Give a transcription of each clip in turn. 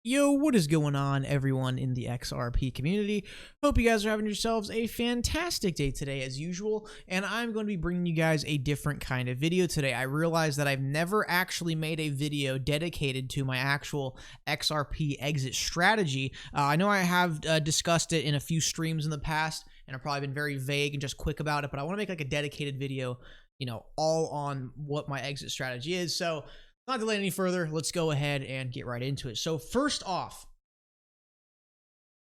Yo, what is going on, everyone in the XRP community? Hope you guys are having yourselves a fantastic day today, as usual, and I'm going to be bringing you guys a different kind of video today. I realized that I've never actually made a video dedicated to my actual XRP exit strategy. I know I have discussed it in a few streams in the past, and I've probably been very vague and just quick about it, but I want to make like a dedicated video, all on what my exit strategy is. So not delay any further, let's go ahead and get right into it. So first off,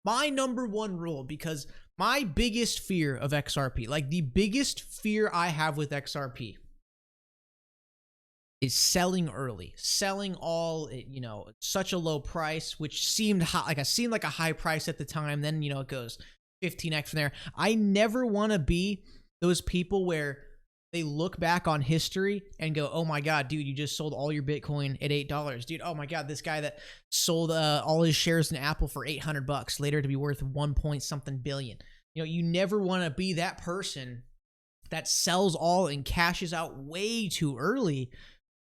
my number one rule, because my biggest fear of XRP, like the biggest fear I have with XRP, is selling early, selling all, such a low price, which seemed high, like a high price at the time. Then, it goes 15x from there. I never want to be those people where they look back on history and go, oh my God, dude, you just sold all your Bitcoin at $8. Dude, oh my God, this guy that sold all his shares in Apple for $800 later to be worth 1 point something billion. You never want to be that person that sells all and cashes out way too early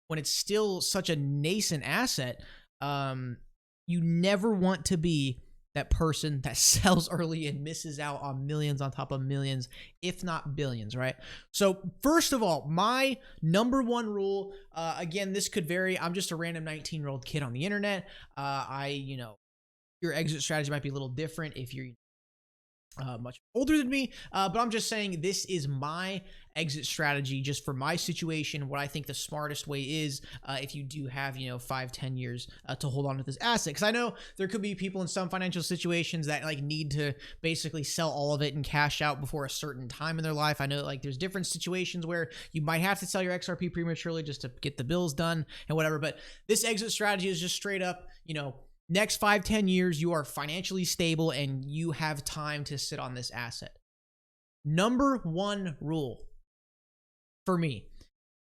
when it's still such a nascent asset. You never want to be that person that sells early and misses out on millions on top of millions, if not billions, right? So first of all, my number one rule, again, this could vary. I'm just a random 19-year-old kid on the internet. Your exit strategy might be a little different if you're much older than me, but I'm just saying this is my exit strategy just for my situation, what I think the smartest way is if you do have 5-10 years to hold on to this asset. Because I know there could be people in some financial situations that need to basically sell all of it and cash out before a certain time in their life. I know there's different situations where you might have to sell your XRP prematurely just to get the bills done and whatever, but this exit strategy is just straight up, next 5-10 years, you are financially stable and you have time to sit on this asset. Number one rule for me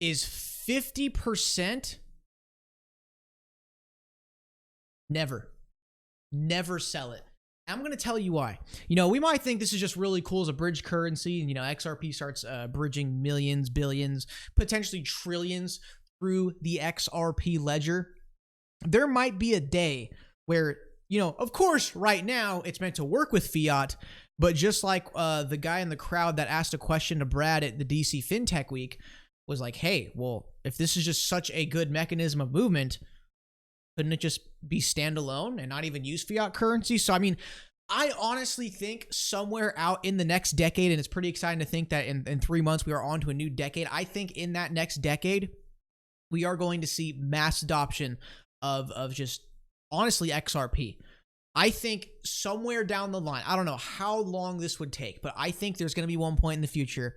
is 50% never sell it. I'm going to tell you why. We might think this is just really cool as a bridge currency, and XRP starts bridging millions, billions, potentially trillions through the XRP ledger. There might be a day where, of course, right now it's meant to work with fiat, but just like the guy in the crowd that asked a question to Brad at the DC FinTech Week was like, hey, well, if this is just such a good mechanism of movement, couldn't it just be standalone and not even use fiat currency? So, I honestly think somewhere out in the next decade, and it's pretty exciting to think that in 3 months we are on to a new decade. I think in that next decade, we are going to see mass adoption of just honestly XRP. I think somewhere down the line, I don't know how long this would take, but I think there's going to be one point in the future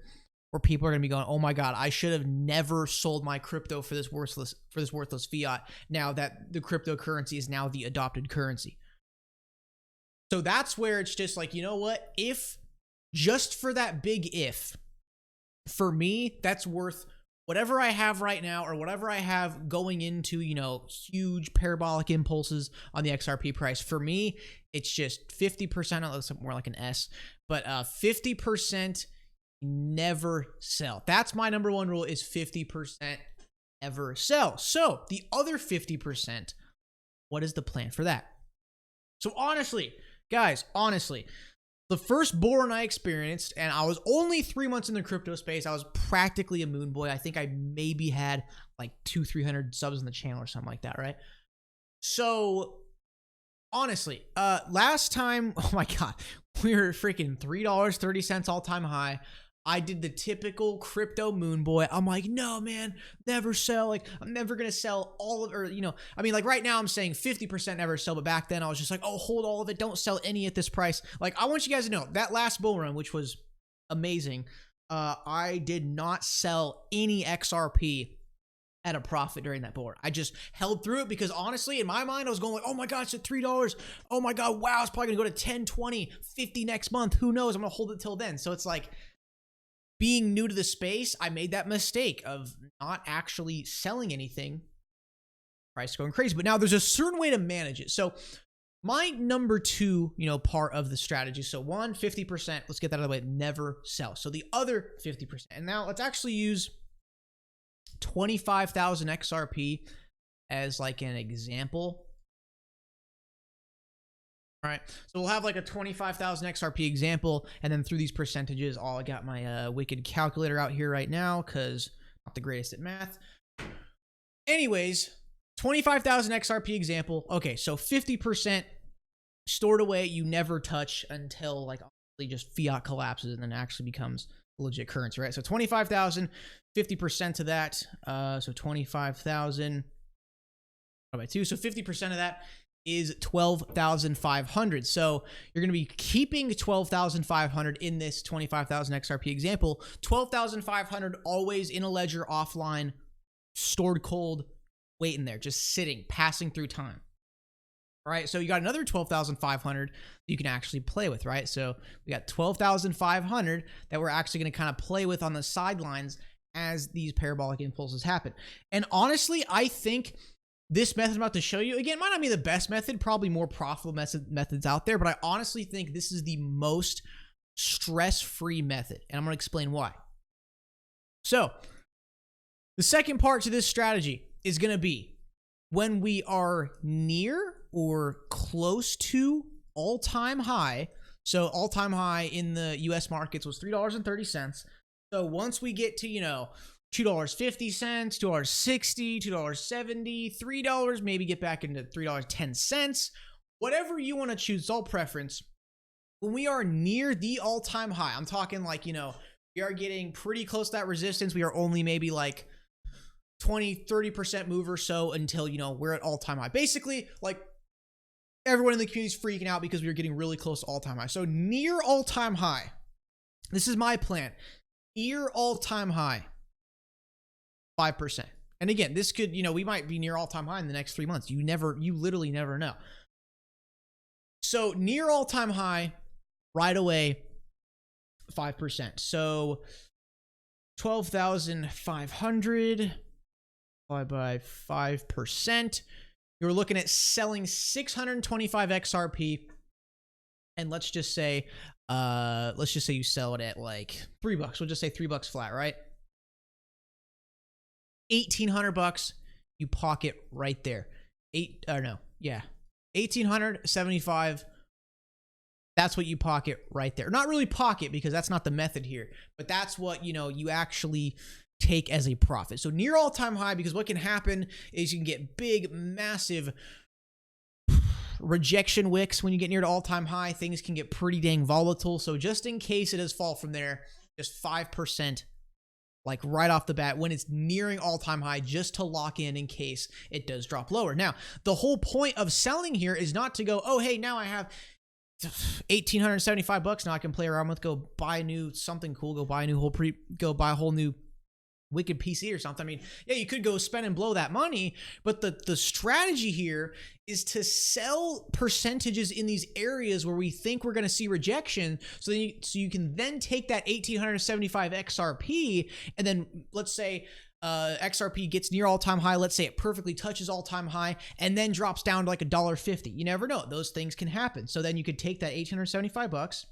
where people are going to be going, oh my God, I should have never sold my crypto for this worthless fiat, now that the cryptocurrency is now the adopted currency. So that's where it's just like, you know what? If just for that big if, for me, that's worth whatever I have right now, or whatever I have going into, huge parabolic impulses on the XRP price. For me, it's just 50%, it looks more like an S, but 50% never sell. That's my number one rule, is 50% never sell. So the other 50%, what is the plan for that? So honestly, guys, the first bull run I experienced, and I was only 3 months in the crypto space. I was practically a moon boy. I think I maybe had like 200-300 subs in the channel or something like that, right? So honestly, last time, oh my God, we were freaking $3.30 all-time high. I did the typical crypto moon boy. I'm like, no, man, never sell. I'm never going to sell all of, right now I'm saying 50% never sell. But back then I was just like, oh, hold all of it. Don't sell any at this price. I want you guys to know that last bull run, which was amazing. I did not sell any XRP at a profit during that bull run. I just held through it because honestly, in my mind, I was going like, oh my God, it's at $3. Oh my God, wow, it's probably going to go to 10, 20, 50 next month. Who knows? I'm going to hold it till then. So it's like, being new to the space, I made that mistake of not actually selling anything. Price going crazy. But now there's a certain way to manage it. So my number two, part of the strategy. So 50%, let's get that out of the way, never sell. So the other 50%. And now let's actually use 25,000 XRP as like an example. All right, so we'll have like a 25,000 XRP example, and then through these percentages, I got my wicked calculator out here right now because not the greatest at math. Anyways, 25,000 XRP example. Okay, so 50% stored away, you never touch until like just fiat collapses and then actually becomes legit currency, right? So 25,000, 50% to that. So 25,000 by 2. So 50% of that is 12,500. So you're going to be keeping 12,500 in this 25,000 XRP example. 12,500 always in a ledger offline, stored cold, waiting there, just sitting, passing through time. All right, so you got another 12,500 you can actually play with, right? So we got 12,500 that we're actually going to kind of play with on the sidelines as these parabolic impulses happen. And honestly, I think this method I'm about to show you, again, might not be the best method, probably more profitable methods out there, but I honestly think this is the most stress-free method, and I'm going to explain why. So the second part to this strategy is going to be when we are near or close to all-time high. So all-time high in the US markets was $3.30. So once we get to, you know, $2.50, $2.60, $2.70, $3, maybe get back into $3.10, whatever you want to choose, it's all preference. When we are near the all-time high, I'm talking like, you know, we are getting pretty close to that resistance. We are only maybe like 20-30% move or so until, you know, we're at all-time high. Basically, like, everyone in the community is freaking out because we are getting really close to all-time high. So near all-time high, this is my plan. Near all-time high, 5%. And again, this could, you know, we might be near all-time high in the next 3 months. You literally never know. So near all-time high, right away, 5%. So 12,500 by 5%. You're looking at selling 625 XRP. And let's just say you sell it at like $3. We'll just say $3 flat, right? $1,800 you pocket right there. 1,875. That's what you pocket right there. Not really pocket because that's not the method here, but that's what, you know, you actually take as a profit. So near all-time high, because what can happen is you can get big, massive rejection wicks when you get near to all-time high. Things can get pretty dang volatile. So just in case it does fall from there, just 5%, like right off the bat when it's nearing all-time high, just to lock in case it does drop lower. Now, the whole point of selling here is not to go, oh, hey, now I have $1,875 now I can play around with, go buy a new something cool, go buy a new go buy a whole new wicked PC or something. I mean, yeah, you could go spend and blow that money, but the strategy here is to sell percentages in these areas where we think we're going to see rejection, so you can then take that 1,875 XRP, and then let's say XRP gets near all-time high. Let's say it perfectly touches all-time high and then drops down to like $1.50. You never know; those things can happen. So then you could take that $1,875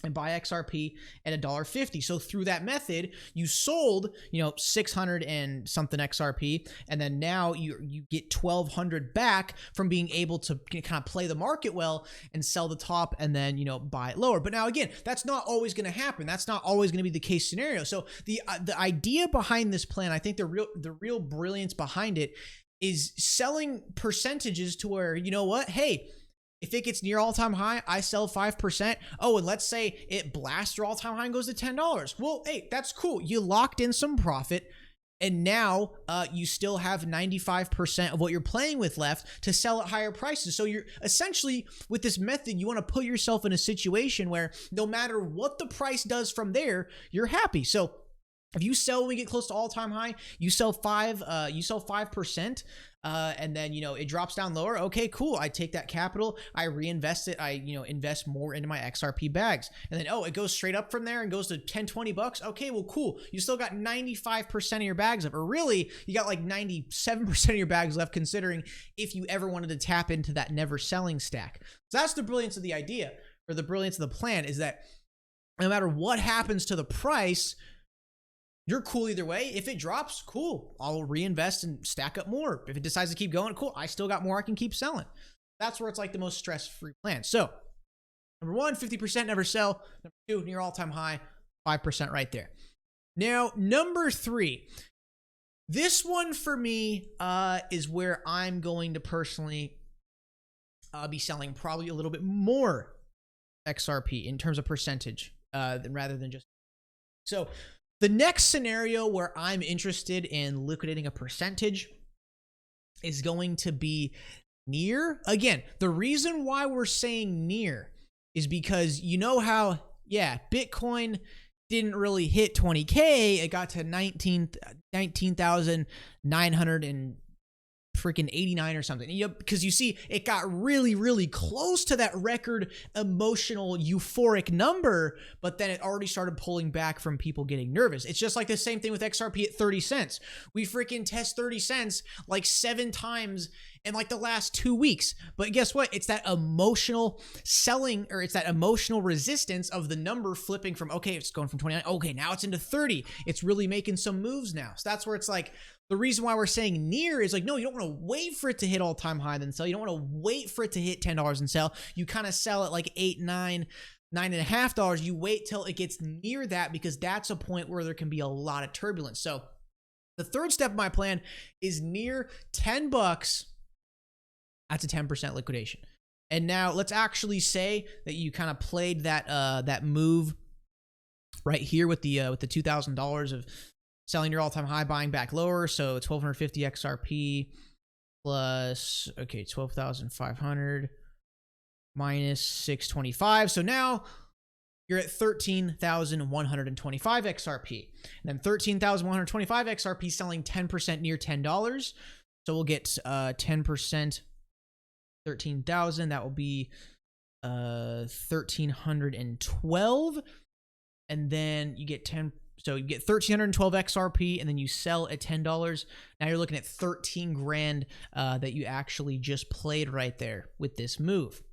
and buy XRP at $1.50. So through that method, you sold, you know, 600 and something XRP, and then now you get 1,200 back from being able to kind of play the market well and sell the top and then, you know, buy it lower. But now again, that's not always going to happen. That's not always going to be the case scenario. So the idea behind this plan, I think the real brilliance behind it is selling percentages to where, you know what, hey, if it gets near all-time high, I sell 5%. Oh, and let's say it blasts your all-time high and goes to $10. Well, hey, that's cool. You locked in some profit, and now you still have 95% of what you're playing with left to sell at higher prices. So you're essentially, with this method, you want to put yourself in a situation where no matter what the price does from there, you're happy. So if you sell when we get close to all-time high, you sell 5%, and then, you know, it drops down lower. Okay, cool. I take that capital, I reinvest it. I, you know, invest more into my XRP bags. And then, oh, it goes straight up from there and goes to $10-20. Okay, well, cool. You still got 95% of your bags up, or really, you got like 97% of your bags left, considering if you ever wanted to tap into that never selling stack. So that's the brilliance of the idea, or the brilliance of the plan, is that no matter what happens to the price, you're cool either way. If it drops, cool. I'll reinvest and stack up more. If it decides to keep going, cool. I still got more I can keep selling. That's where it's like the most stress-free plan. So number one, 50% never sell. Number two, near all-time high, 5% right there. Now, number three, this one for me is where I'm going to personally be selling probably a little bit more XRP in terms of percentage rather than just. So the next scenario where I'm interested in liquidating a percentage is going to be near. Again, the reason why we're saying near is because you know how, yeah, Bitcoin didn't really hit 20K. It got to 19,900 and freaking 89 or something. Because you see, it got really, really close to that record emotional euphoric number, but then it already started pulling back from people getting nervous. It's just like the same thing with XRP at 30 cents. We freaking test 30 cents like 7 times in like the last 2 weeks. But guess what? It's that emotional selling, or it's that emotional resistance of the number flipping from, okay, it's going from 29. Okay, now it's into 30. It's really making some moves now. So that's where it's like, the reason why we're saying near is like, no, you don't want to wait for it to hit all-time high then sell. You don't want to wait for it to hit $10 and sell. You kind of sell at like $8, $9, $9.50. You wait till it gets near that, because that's a point where there can be a lot of turbulence. So the third step of my plan is near $10. That's a 10% liquidation. And now let's actually say that you kind of played that that move right here with the $2,000 of selling your all-time high, buying back lower. So 1,250 XRP plus, okay, 12,500 minus 625. So now you're at 13,125 XRP. And then 13,125 XRP selling 10% near $10. So we'll get 10%, 13,000. That will be 1,312. And then you get 10. So you get 1,312 XRP, and then you sell at $10. Now you're looking at 13 grand that you actually just played right there with this move.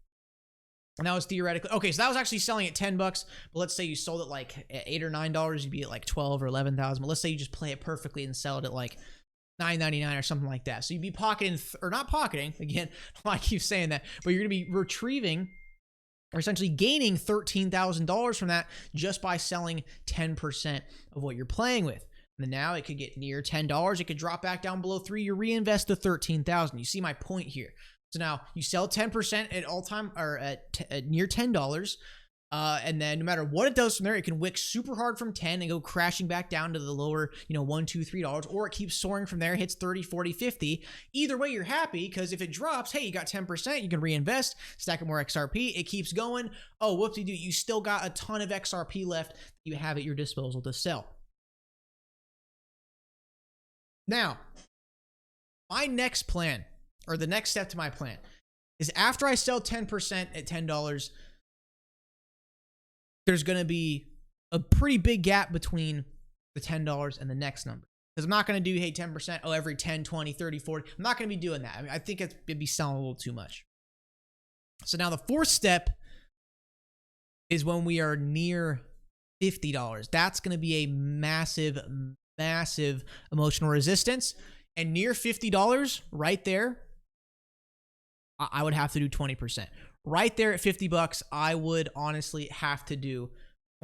And that was theoretically, okay, so that was actually selling at $10, but let's say you sold it like at $8 or $9, you'd be at like 12 or 11,000. But let's say you just play it perfectly and sell it at like $9.99 or something like that. So you'd be pocketing, or not pocketing, again, I keep saying that, but you're gonna be retrieving, or essentially gaining $13,000 from that just by selling 10% of what you're playing with. And then now it could get near $10. It could drop back down below 3. You reinvest the $13,000. You see my point here. So now you sell 10% at all time, or at near $10. And then no matter what it does from there, it can wick super hard from 10 and go crashing back down to the lower, $1, $2, $3, or it keeps soaring from there, hits 30, 40, 50. Either way, you're happy, because if it drops, hey, you got 10%, you can reinvest, stack up more XRP, it keeps going. Oh, whoopsie-doo, you still got a ton of XRP left that you have at your disposal to sell. Now, my next plan, or the next step to my plan, is after I sell 10% at $10, there's going to be a pretty big gap between the $10 and the next number. Because I'm not going to do, hey, 10%, oh, every 10, 20, 30, 40. I'm not going to be doing that. I mean, I think it'd be selling a little too much. So now the fourth step is when we are near $50. That's going to be a massive, massive emotional resistance. And near $50, right there, I would have to do 20%. Right there at $50, I would honestly have to do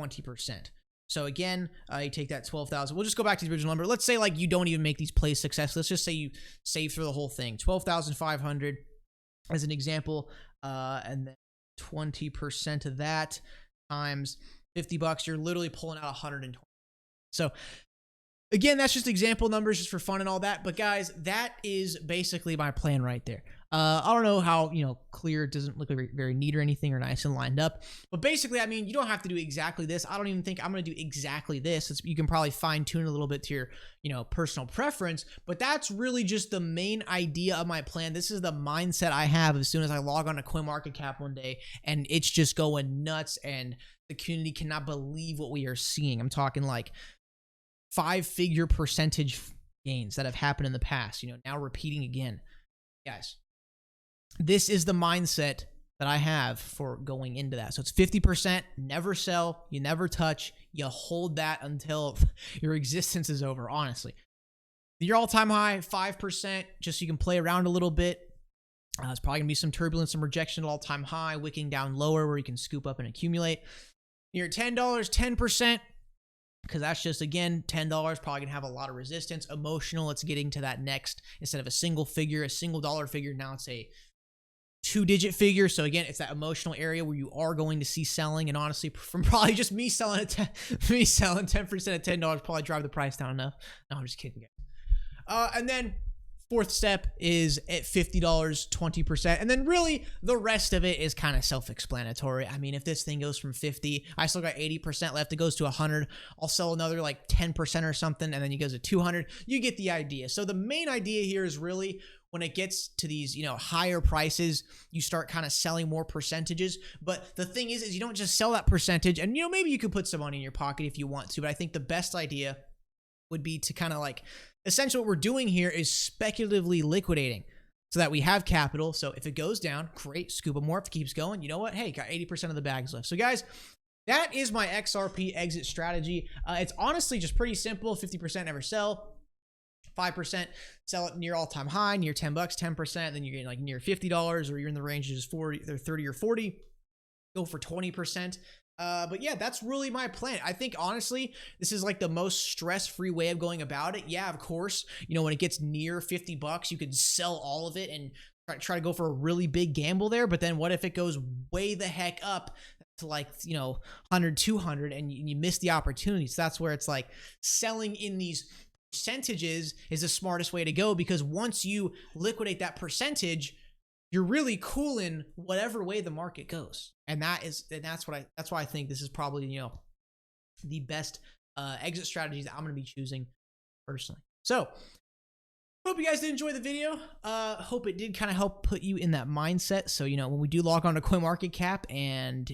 20%. So again, you take that 12,000. We'll just go back to the original number. Let's say like you don't even make these plays successful. Let's just say you save through the whole thing. 12,500 as an example, and then 20% of that times $50. You're literally pulling out 120. So again, that's just example numbers, just for fun and all that. But guys, that is basically my plan right there. I don't know how, clear, it doesn't look very, very neat or anything, or nice and lined up. But basically, I mean, you don't have to do exactly this. I don't even think I'm going to do exactly this. You can probably fine tune a little bit to your, personal preference. But that's really just the main idea of my plan. This is the mindset I have as soon as I log on to CoinMarketCap one day, and it's just going nuts, and the community cannot believe what we are seeing. I'm talking like 5-figure percentage gains that have happened in the past, now repeating again. Guys, this is the mindset that I have for going into that. So it's 50%, never sell, you never touch, you hold that until your existence is over, honestly. Your all-time high, 5%, just so you can play around a little bit. There's probably gonna be some turbulence, some rejection at all-time high, wicking down lower where you can scoop up and accumulate. Near $10, 10%, because that's just, again, $10 probably gonna have a lot of resistance. Emotional, it's getting to that next, instead of a single figure, a single dollar figure, now it's a 2-digit figure. So again, it's that emotional area where you are going to see selling. And honestly, from probably just me selling 10% at $10 probably drive the price down enough. No, I'm just kidding. And then fourth step is at $50, 20%. And then really the rest of it is kind of self-explanatory. I mean, if this thing goes from 50, I still got 80% left. It goes to 100. I'll sell another like 10% or something. And then it goes to 200. You get the idea. So the main idea here is really, when it gets to these, higher prices, you start kind of selling more percentages. But the thing is you don't just sell that percentage, and maybe you could put some money in your pocket if you want to, but I think the best idea would be to kind of like, essentially what we're doing here is speculatively liquidating so that we have capital. So if it goes down, great, scoop them more. If it keeps going, you know what? Hey, got 80% of the bags left. So guys, that is my XRP exit strategy. It's honestly just pretty simple. 50% never sell. 5% sell it near all-time high, near $10, 10%, then you're getting like near $50, or you're in the ranges 40, either 30 or 40. Go for 20%. But yeah, that's really my plan. I think honestly, this is like the most stress-free way of going about it. Yeah, of course, when it gets near $50, you could sell all of it and try to go for a really big gamble there. But then what if it goes way the heck up to like, 100, 200, and you miss the opportunity? So that's where it's like selling in these percentages is the smartest way to go, because once you liquidate that percentage, you're really cool in whatever way the market goes. And that's why I think this is probably, the best exit strategies that I'm going to be choosing personally. So hope you guys did enjoy the video. Hope it did kind of help put you in that mindset. So, when we do log on to CoinMarketCap and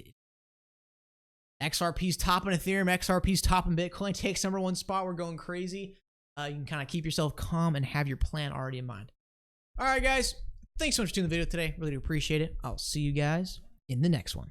XRP's topping Ethereum, XRP's topping Bitcoin, takes #1 spot, we're going crazy. You can kind of keep yourself calm and have your plan already in mind. All right, guys. Thanks so much for tuning the video today. Really do appreciate it. I'll see you guys in the next one.